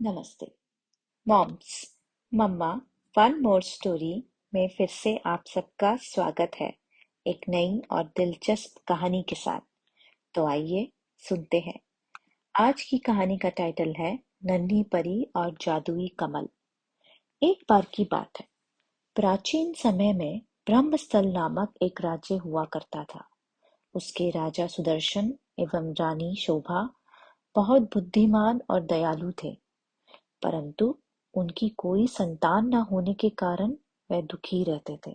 नमस्ते। मॉम्स मम्मा one more story में फिर से आप सबका स्वागत है एक नई और दिलचस्प कहानी के साथ। तो आइए सुनते हैं। आज की कहानी का टाइटल है नन्ही परी और जादुई कमल। एक बार की बात है। प्राचीन समय में ब्रह्मस्थल नामक एक राज्य हुआ करता था। उसके राजा सुदर्शन एवं रानी शोभा बहुत बुद्धिमान और दयालु थे, परंतु उनकी कोई संतान न होने के कारण वह दुखी रहते थे।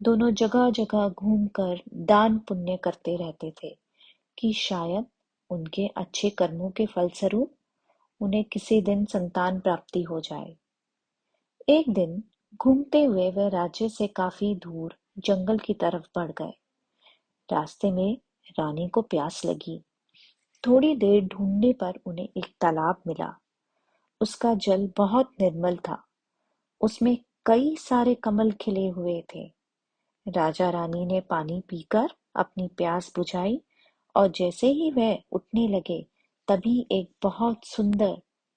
दोनों जगह जगह घूमकर दान पुण्य करते रहते थे कि शायद उनके अच्छे कर्मों के फलस्वरूप उन्हें किसी दिन संतान प्राप्ति हो जाए। एक दिन घूमते हुए वह राज्य से काफी दूर जंगल की तरफ बढ़ गए। रास्ते में रानी को प्यास लगी। थोड़ी देर ढूंढने पर उन्हें एक तालाब मिला। उसका जल बहुत निर्मल था। उसमें कई सारे कमल खिले हुए थे। राजा रानी ने पानी पीकर अपनी प्यास बुझाई और जैसे ही वह उठने लगे, तभी एक बहुत सुंदर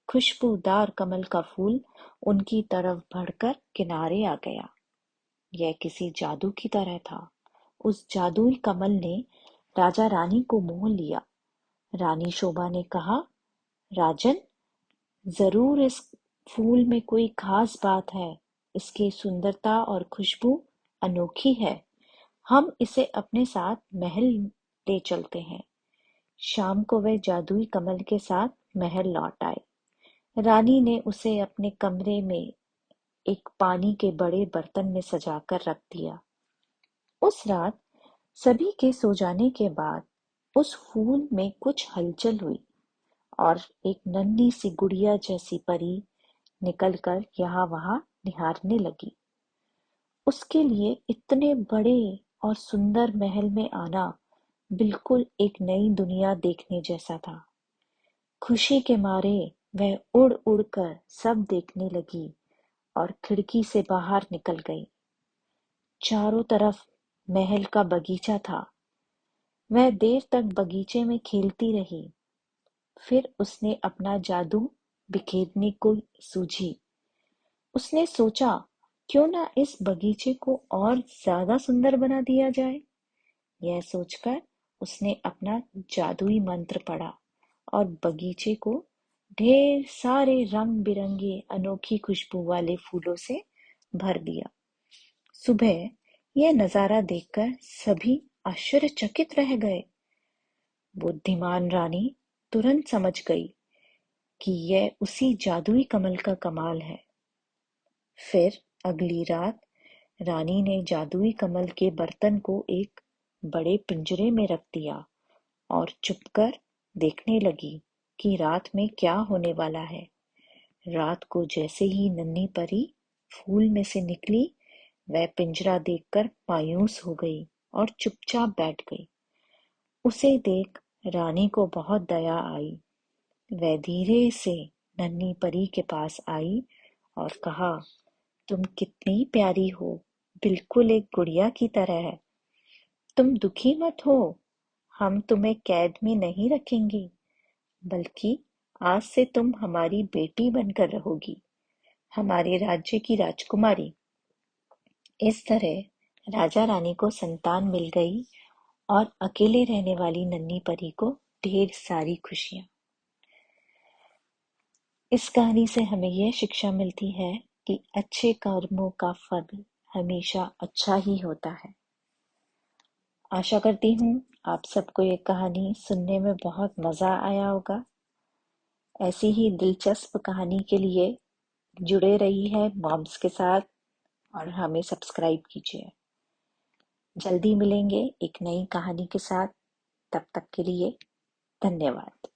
खुशबूदार कमल का फूल उनकी तरफ बढ़कर किनारे आ गया। यह किसी जादू की तरह था। उस जादुई कमल ने राजा रानी को मोह लिया। रानी शोभा ने कहा, राजन, जरूर इस फूल में कोई खास बात है। इसकी सुंदरता और खुशबू अनोखी है। हम इसे अपने साथ महल ले चलते हैं। शाम को वे जादुई कमल के साथ महल लौट आए। रानी ने उसे अपने कमरे में एक पानी के बड़े बर्तन में सजाकर रख दिया। उस रात सभी के सो जाने के बाद उस फूल में कुछ हलचल हुई और एक नन्ही सी गुड़िया जैसी परी निकलकर यहाँ वहां निहारने लगी। उसके लिए इतने बड़े और सुंदर महल में आना बिल्कुल एक नई दुनिया देखने जैसा था। खुशी के मारे वह उड़ उड़ कर सब देखने लगी और खिड़की से बाहर निकल गई। चारों तरफ महल का बगीचा था। वह देर तक बगीचे में खेलती रही। फिर उसने अपना जादू बिखेरने को सूझी। उसने सोचा, क्यों ना इस बगीचे को और ज्यादा सुंदर बना दिया जाए। यह सोचकर उसने अपना जादुई मंत्र पढ़ा और बगीचे को ढेर सारे रंग बिरंगे अनोखी खुशबू वाले फूलों से भर दिया। सुबह यह नजारा देखकर सभी आश्चर्यचकित रह गए। बुद्धिमान रानी तुरंत समझ गई कि यह उसी जादुई कमल का कमाल है। फिर अगली रात रानी ने जादुई कमल के बर्तन को एक बड़े पिंजरे में रख दिया और चुपकर देखने लगी कि रात में क्या होने वाला है। रात को जैसे ही नन्ही परी फूल में से निकली, वह पिंजरा देखकर मायूस हो गई और चुपचाप बैठ गई। उसे देख रानी को बहुत दया आई। वह धीरे से नन्ही परी के पास आई और कहा, तुम कितनी प्यारी हो, बिल्कुल एक गुड़िया की तरह है। तुम दुखी मत हो, हम तुम्हें कैद में नहीं रखेंगे, बल्कि आज से तुम हमारी बेटी बनकर रहोगी, हमारे राज्य की राजकुमारी। इस तरह राजा रानी को संतान मिल गई और अकेले रहने वाली नन्ही परी को ढेर सारी खुशियां। इस कहानी से हमें यह शिक्षा मिलती है कि अच्छे कर्मों का फल हमेशा अच्छा ही होता है। आशा करती हूँ आप सबको ये कहानी सुनने में बहुत मजा आया होगा। ऐसी ही दिलचस्प कहानी के लिए जुड़े रही है मॉम्स के साथ और हमें सब्सक्राइब कीजिए। जल्दी मिलेंगे एक नई कहानी के साथ। तब तक के लिए धन्यवाद।